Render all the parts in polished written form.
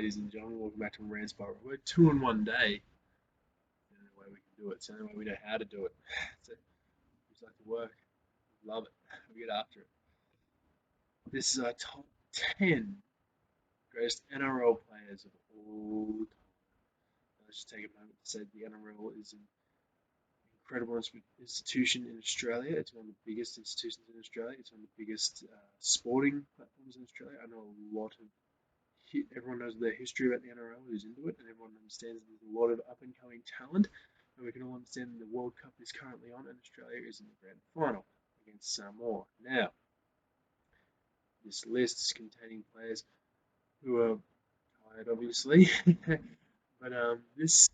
ladies and gentlemen. Welcome back to Rants by Robbo. 2 in 1 day. The only way we can do it. It's the only way we know how to do it. So, we just like to work. We love it. We get after it. This is our top 10 greatest NRL players of all time. Let's just take a moment to say the NRL is an incredible institution in Australia. It's one of the biggest institutions in Australia. It's one of the biggest sporting platforms in Australia. I know a lot of everyone knows the history about the NRL, who's into it, and everyone understands there's a lot of up-and-coming talent, and we can all understand the World Cup is currently on, and Australia is in the grand final against Samoa. Now, this list is containing players who are tired, obviously, but this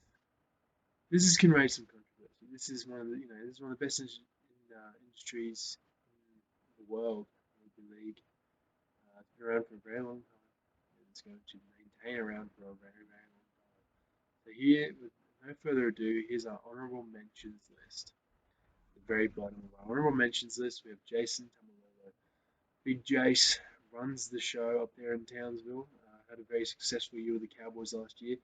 can raise some controversy. This is one of the this is one of the best industries in the world, the league. It's been around for a very long time. It's going to maintain around for a very, very long time. So here, with no further ado, here's our honourable mentions list. At the very bottom of our honourable mentions list, we have Jason Tamalolo. Big Jace runs the show up there in Townsville. Had a very successful year with the Cowboys last year.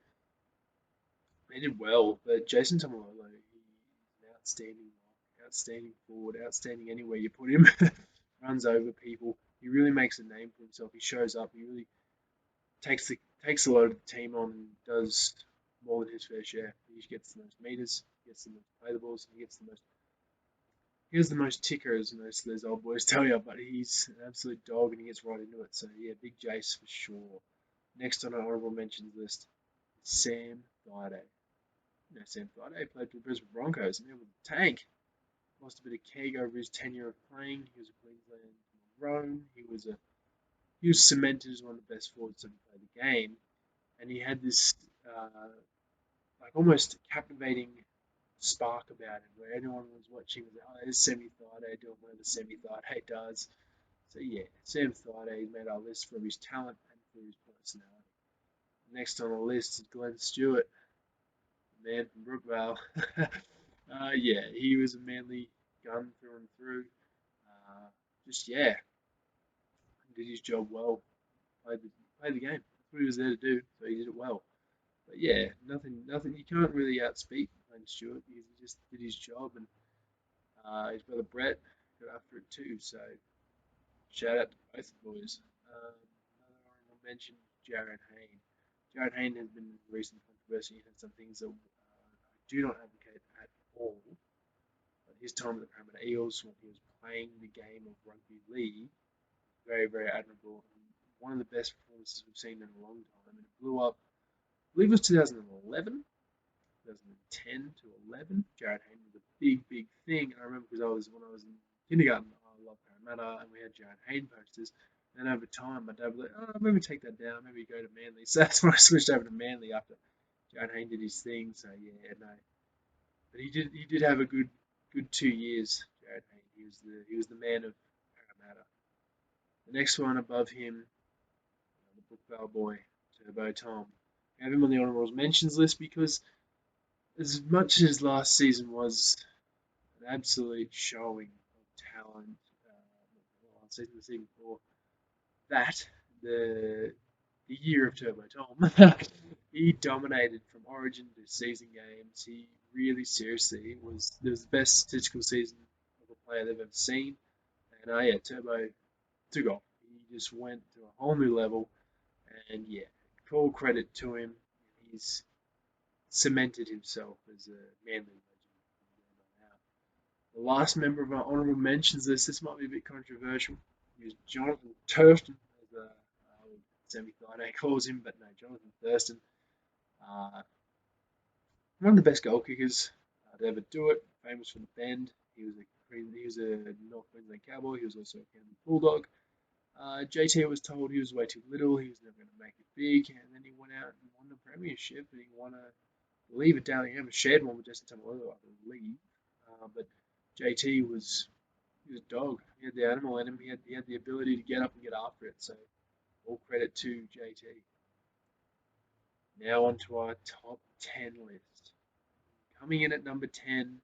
They did well, but Jason Tamalolo, he's an outstanding forward, outstanding anywhere you put him. Runs over people. He really makes a name for himself. He shows up. He really takes a lot of the team on and does more than his fair share. He gets the most meters, he gets the most playable, he has the most tickers, most of those old boys tell you, but he's an absolute dog and he gets right into it. So yeah, big Jace for sure. Next on our honourable mentions list, Sam Thaiday. Sam Thaiday played for the Brisbane Broncos, and he was a tank. Lost a bit of keg over his tenure of playing. He was a Queensland Maroon. He was cemented as one of the best forwards to play the game, and he had this almost captivating spark about him, where everyone was watching. Was like, oh, there's Sammy Thaiday doing whatever Sammy Thaiday does. So yeah, Sam Thaiday made our list for his talent and for his personality. Next on the list is Glenn Stewart, the man from Brookvale. Yeah, he was a manly gun through and through. Did his job well. Played the game. That's what he was there to do. So he did it well. But yeah, nothing. You can't really outspeak Glenn Stewart because he just did his job, and his brother Brett got after it too. So shout out to both the boys. Another honourable mention, Jared Hayne. Jared Hayne has been in recent controversy and had some things that I do not advocate at all. But his time at the Parramatta Eels, when he was playing the game of rugby league, very, very admirable. One of the best performances we've seen in a long time. And it blew up, I believe it was 2011, 2010 to 11. Jared Hayne was a big, big thing. And I remember because when I was in kindergarten, I loved Parramatta, and we had Jared Hayne posters. And over time, my dad was like, oh, maybe take that down, maybe go to Manly. So that's when I switched over to Manly after Jared Hayne did his thing. So yeah, no. But he did have a good 2 years, Jared Hayne. He was the man of Parramatta. The next one above him, the Brookvale boy, Turbo Tom. I have him on the honourables mentions list because as much as last season was an absolute showing of talent, last season, the season before that, the year of Turbo Tom, he dominated from Origin to season games. He really seriously was the best statistical season of a player they've ever seen. And yeah, Turbo took off. He just went to a whole new level, and yeah, full credit to him. He's cemented himself as a Manly legend. The last member of our honourable mentions list, this might be a bit controversial, is Jonathan Thurston, as Sammy Thaiday calls him, but no, Jonathan Thurston. One of the best goal kickers to ever do it, famous for the bend. He was a North Queensland Cowboy. He was also a Canberra Bulldog. JT was told he was way too little. He was never going to make it big, and then he went out and won the premiership. And he won I believe, a Dally M, shared one with Justin Tamalolo, I believe. But JT was a dog. He had the animal in him. He had the ability to get up and get after it. So all credit to JT. Now on to our top 10 list. Coming in at number 10,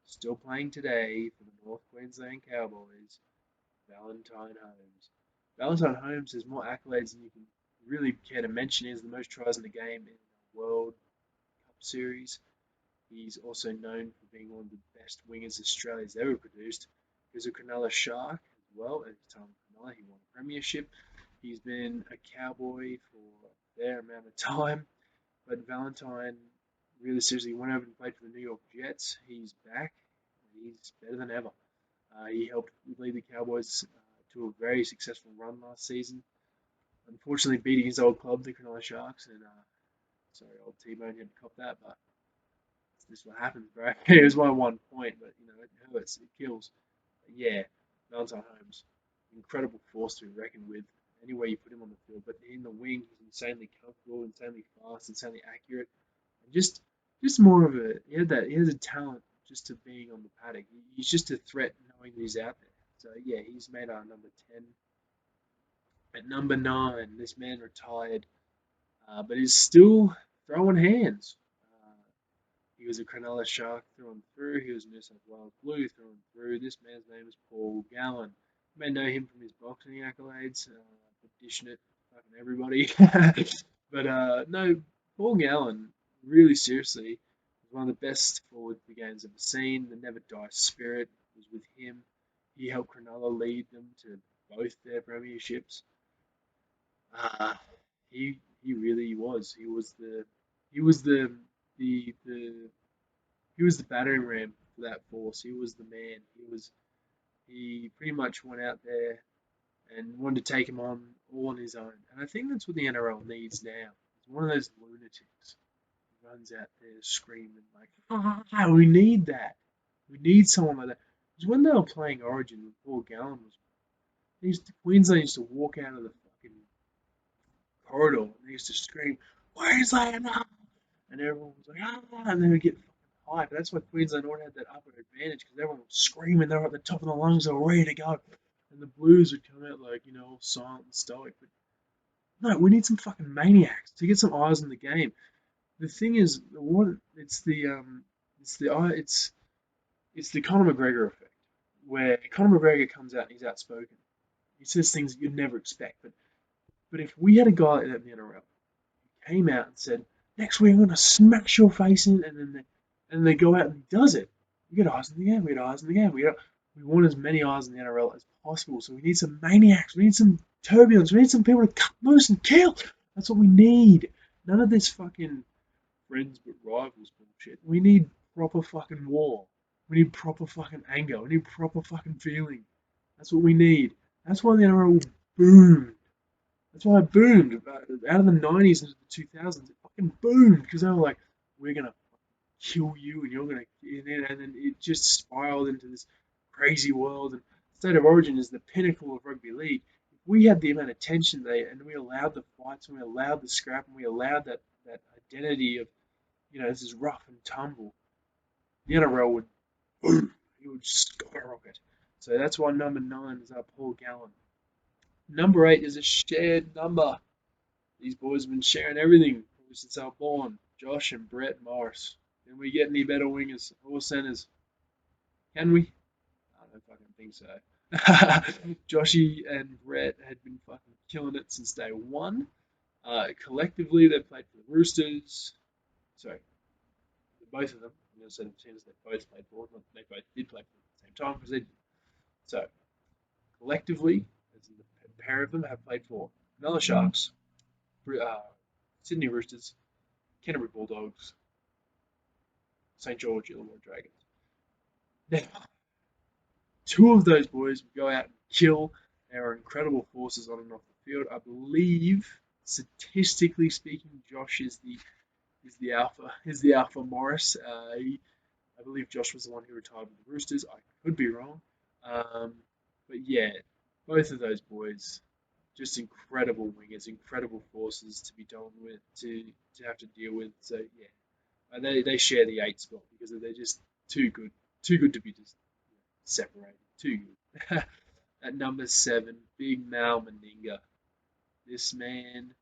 still playing today for the North Queensland Cowboys, Valentine Holmes. Valentine Holmes has more accolades than really care to mention is the most tries in the game in the World Cup Series. He's also known for being one of the best wingers Australia's ever produced. He was a Cronulla Shark as well. At the time of Cronulla, he won a premiership. He's been a Cowboy for a fair amount of time. But Valentine really seriously went over and played for the New York Jets. He's back. He's better than ever. He helped lead the Cowboys to a very successful run last season. Unfortunately, beating his old club, the Cronulla Sharks, and sorry, old T-Bone had to cop that, but this is what happens, bro. It was my 1 point, but you know it hurts, it kills. But yeah, Valentine Holmes, incredible force to be reckoned with. Anywhere you put him on the field, but in the wing, he's insanely comfortable, insanely fast, insanely accurate, and just more of a he has a talent just to being on the paddock. He's just a threat, knowing that he's out there. So yeah, he's made our number 10. At number 9, this man retired, but is still throwing hands. He was a Cronulla Shark through and through. He was a New South Wales Blue through and through. This man's name is Paul Gallen. You may know him from his boxing accolades, for dishing it fucking everybody. But no, Paul Gallen, really seriously, was one of the best forwards the game's ever seen. The never die spirit was with him. He helped Cronulla lead them to both their premierships. Uh, he really was. He was the he was the battering ram for that force. He was the man. He pretty much went out there and wanted to take him on his own. And I think that's what the NRL needs now. It's one of those lunatics who runs out there screaming like, "Ah, we need that. We need someone like that." Because when they were playing Origin, when Paul Gallen was, Queensland used to walk out of the fucking corridor and they used to scream, "Queensland!" And everyone was like, "Ah!" And they would get fucking hype. That's why Queensland already had that upper advantage because everyone was screaming. They were at the top of the lungs. They were ready to go. And the Blues would come out like, all silent and stoic. But no, we need some fucking maniacs to get some eyes on the game. The thing is, it's the Conor McGregor effect, where Conor McGregor comes out and he's outspoken. He says things that you'd never expect. But if we had a guy like that in the NRL, came out and said, "Next week I'm going to smash your face in," and they go out and he does it. We get eyes in the game. We get eyes in the game. We want as many eyes in the NRL as possible. So we need some maniacs. We need some turbulence. We need some people to cut loose and kill. That's what we need. None of this fucking friends but rivals bullshit. We need proper fucking war. We need proper fucking anger. We need proper fucking feeling. That's what we need. That's why the NRL boomed. That's why it boomed out of the 90s into the 2000s. It fucking boomed because they were like, "We're gonna kill you, and you're gonna," and then it just spiraled into this crazy world. And State of Origin is the pinnacle of rugby league. If we had the amount of tension there, and we allowed the fights, and we allowed the scrap, and we allowed that identity of, this is rough and tumble, the NRL would boom, it would skyrocket. So that's why number 9 is our Paul Gallen. Number 8 is a shared number. These boys have been sharing everything since they were born. Josh and Brett Morris. Can we get any better wingers or centers? Can we? I don't fucking think so. Joshy and Brett had been fucking killing it since day one. Collectively, they played for the Roosters. Sorry, both of them. I'm going to say the teams they both played for. Not they both did play for at the same time because they did. So, collectively, as in the pair of them have played for Cronulla Sharks, Sydney Roosters, Canterbury Bulldogs, St. George Illawarra Dragons. Now, two of those boys would go out and kill. They are incredible forces on and off the field. I believe, statistically speaking, Josh is the alpha Morris. I believe Josh was the one who retired with the Roosters. I could be wrong, but yeah, both of those boys, just incredible wingers, incredible forces to be dealing with, to have to deal with. So yeah, they share the 8 spot because they're just too good to be just separated. Too good. At number 7, Big Mal Meninga. This man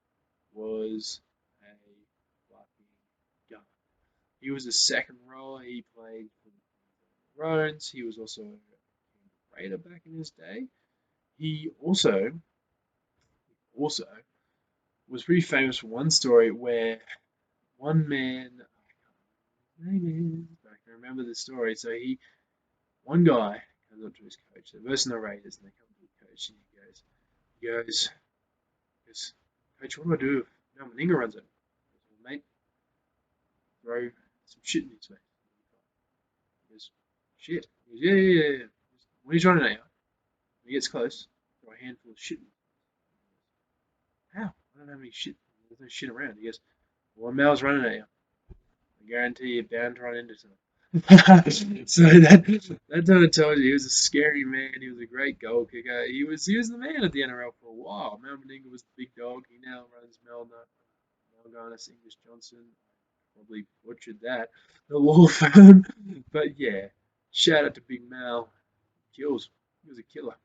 was a fucking gun. He was a second rower. He played for the Rants. He was also a Raider back in his day. He also was pretty famous for one story where one man, I can't remember his name is, but I can remember the story. So one guy comes up to his coach. They're versing the Raiders, and they come to the coach, and he goes, Coach, what do I do if Meninga runs it? Well, mate, throw some shit in his face. He goes, shit. He goes, yeah. When he's running at you, when he gets close, throw a handful of shit in his face. How? I don't have any shit. There's no shit around. He goes, well, when Mal's running at you, I guarantee you're bound to run into something. So that kind of tells you he was a scary man. He was a great goal kicker. He was the man at the NRL for a while. Mal Meninga was the big dog. He now runs Melgarnis English Johnson. I probably butchered that. The law firm. But yeah, shout out to Big Mal. Kills. He was a killer.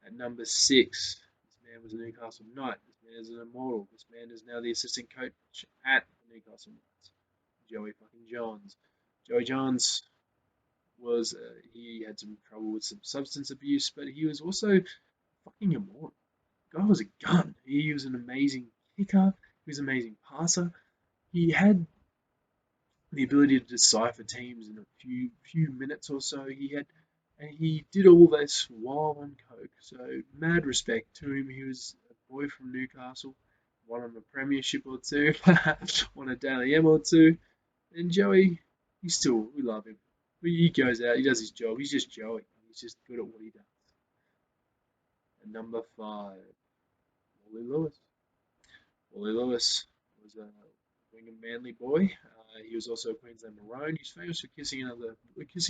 At number 6, this man was a Newcastle Knight. This man is an immortal. This man is now the assistant coach at the Newcastle Knights. Joey fucking Johns. Joey Johns he had some trouble with some substance abuse, but he was also fucking immortal. Guy was a gun. He was an amazing kicker. He was an amazing passer. He had the ability to decipher teams in a few minutes or so. And he did all this while on coke. So mad respect to him. He was a boy from Newcastle, won on a premiership or two, won a Daily M or two. And Joey, we love him. He goes out, he does his job. He's just Joey. He's just good at what he does. And number 5, Wally Lewis. Wally Lewis was a Wingham Manly boy. He was also a Queensland Maroon. He's famous for kissing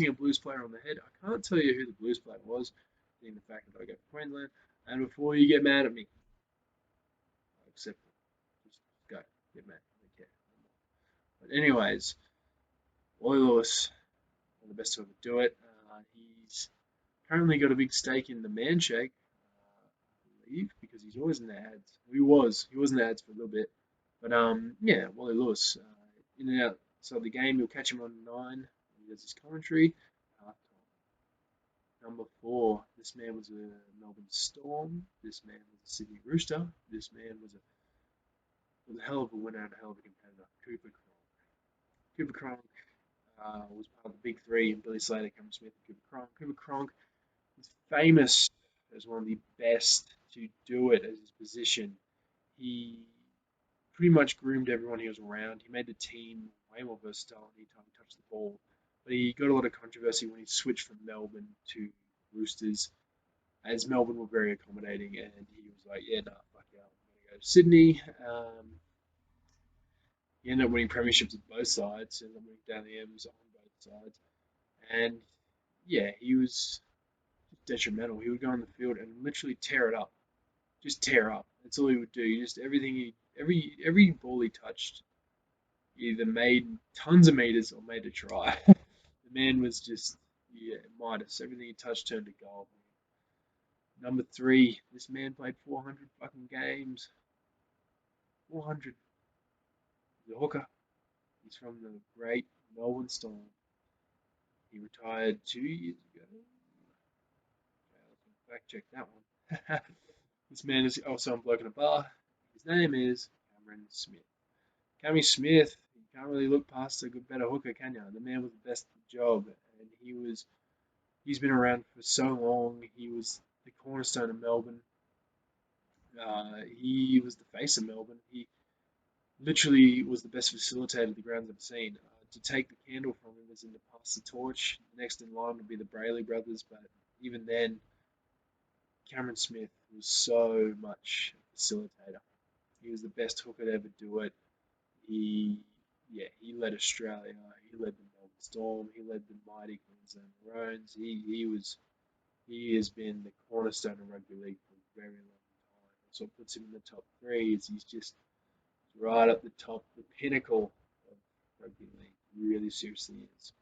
a Blues player on the head. I can't tell you who the Blues player was, being the fact that I go for Queensland. And before you get mad at me, accept it. Just go, get mad. I don't care. But anyways, Wally Lewis, one of the best to ever do it. He's currently got a big stake in the Manshake, I believe, because he's always in the ads. He was in the ads for a little bit. But yeah, Wally Lewis, in and out of the game, you'll catch him on 9. He does his commentary. Number 4, this man was a Melbourne Storm. This man was a Sydney Rooster. This man was a hell of a winner and a hell of a competitor. Cooper Cronk. Cooper Cronk was part of the big 3, Billy Slater, Cameron Smith, and Cooper Cronk. Cooper Cronk is famous as one of the best to do it as his position. He pretty much groomed everyone he was around. He made the team way more versatile anytime he touched the ball. But he got a lot of controversy when he switched from Melbourne to Roosters, as Melbourne were very accommodating, and he was like, yeah, nah, fuck yeah, I'm going to go to Sydney. He ended up winning premierships at both sides, ended up winning down the M's on both sides. And yeah, he was detrimental. He would go on the field and literally tear it up. Just tear up. That's all he would do. Every ball he touched, he either made tons of meters or made a try. The man was just, yeah, Midas. Everything he touched turned to gold. Number 3, this man played 400 fucking games. 400. He's a hooker. He's from the great Melbourne Storm. He retired 2 years ago. Okay, fact check that one. This man is also a bloke in a bar. His name is Cameron Smith. Cammy Smith, you can't really look past a good better hooker, can you? The man was the best at the job, and he's been around for so long. He was the cornerstone of Melbourne. He was the face of Melbourne. He literally was the best facilitator the ground's ever seen. To take the candle from him is in to pass the torch. Next in line would be the Brayley brothers, but even then, Cameron Smith was so much a facilitator. He was the best hooker to ever do it. He, he led Australia. He led the Melbourne Storm. He led the mighty Queensland Maroons. He has been the cornerstone of rugby league for a very long time. So it puts him in the top 3. He's just right up the top, the pinnacle of rugby league. He really seriously is.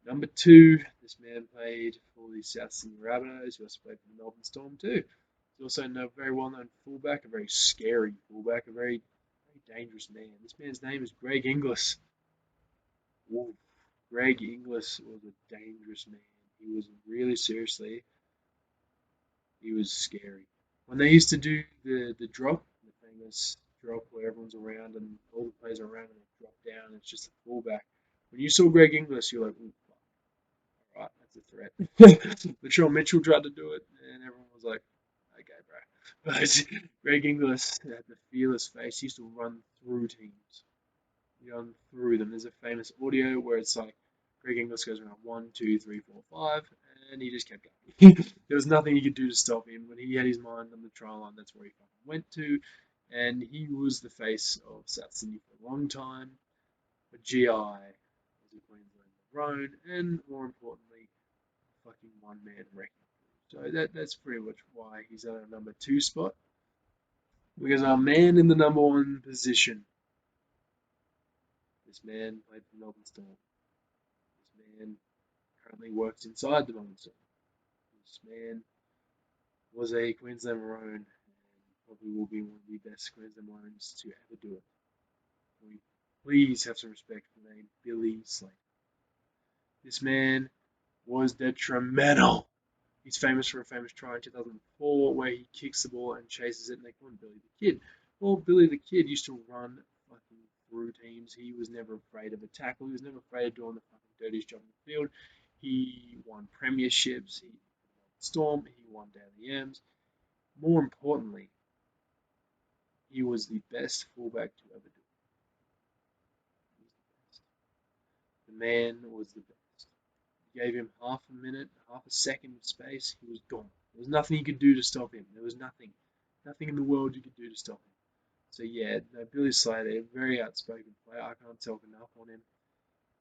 Number 2, this man played for the South Sydney Rabbitohs. He also played for the Melbourne Storm too. He's also a very well-known fullback, a very scary fullback, a very dangerous man. This man's name is Greg Inglis. Ooh, Greg Inglis was a dangerous man. He was really seriously, he was scary. When they used to do the drop, the famous drop where everyone's around and all the players are around and they drop down, and it's just a fullback. When you saw Greg Inglis, you're like, ooh, fuck, alright, that's a threat. Latrell Mitchell tried to do it, and everyone was like, okay, bro. But Greg Inglis had the fearless face. He used to run through teams. Run through them. There's a famous audio where it's like Greg Inglis goes around 1, 2, 3, 4, 5, and he just kept going. There was nothing he could do to stop him. When he had his mind on the try line, that's where he fucking went to. And he was the face of South Sydney for a long time. But GI was a Queensland maroon, and more importantly, fucking one man wrecking. So that's pretty much why he's at a number 2 spot. Because our man in the number 1 position, this man played for Melbourne Storm. This man currently works inside the Melbourne Storm. This man was a Queensland Maroon and probably will be one of the best Queensland Maroons to ever do it. We please have some respect for the name Billy Slater. This man was detrimental. He's famous for a famous try in 2004 where he kicks the ball and chases it, and they call him Billy the Kid. Well, Billy the Kid used to run fucking through teams. He was never afraid of a tackle. He was never afraid of doing the fucking dirtiest job in the field. He won premierships. He won Storm. He won Daily M's. More importantly, he was the best fullback to ever do it. He was the best. The man was the best. You gave him half a minute, half a second of space, he was gone. There was nothing you could do to stop him. There was nothing. Nothing in the world you could do to stop him. So yeah, no, Billy Slater, a very outspoken player. I can't talk enough on him.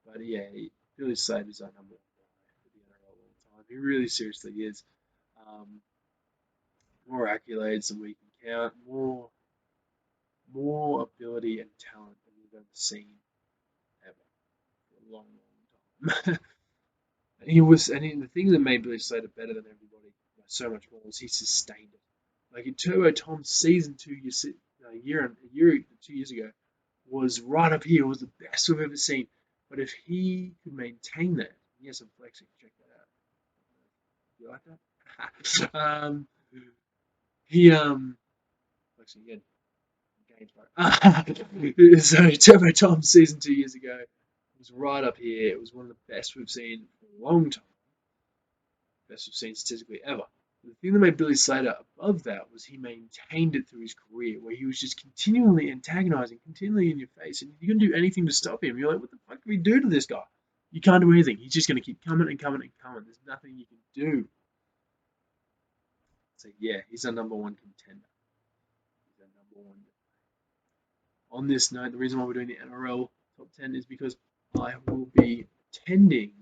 But yeah, Billy Slater is our number 1 guy for the NRL all the time. He really seriously is. Um, more accolades than we can count. More ability and talent than we've ever seen ever for a long, long time. And the thing that made Billy Slater better than everybody, so much more, was he sustained it. Like in Turbo Tom's season 2 years ago, was right up here. It was the best we've ever seen. But if he could maintain that, yes, I'm flexing. Check that out. You like that? He flexing again. So Turbo Tom season 2 years ago was right up here. It was one of the best we've seen for a long time. Best we've seen statistically ever. The thing that made Billy Slater above that was he maintained it through his career, where he was just continually antagonizing, continually in your face, and you couldn't do anything to stop him. You're like, what the fuck do we do to this guy? You can't do anything. He's just going to keep coming and coming and coming. There's nothing you can do. So yeah, he's our number 1 contender. He's our number 1. On this note, the reason why we're doing the NRL top 10 is because I will be attending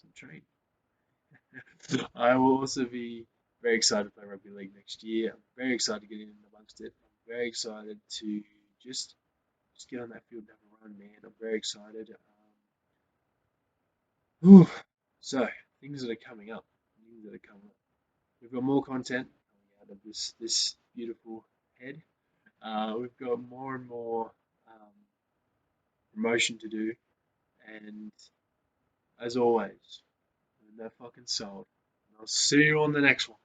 some training. I will also be very excited to play rugby league next year. I'm very excited to get in amongst it. I'm very excited to just get on that field and have a run, man. I'm very excited. So, things that are coming up. We've got more content coming out of this beautiful head. We've got more and more promotion to do. And as always, no fucking sold. And I'll see you on the next one.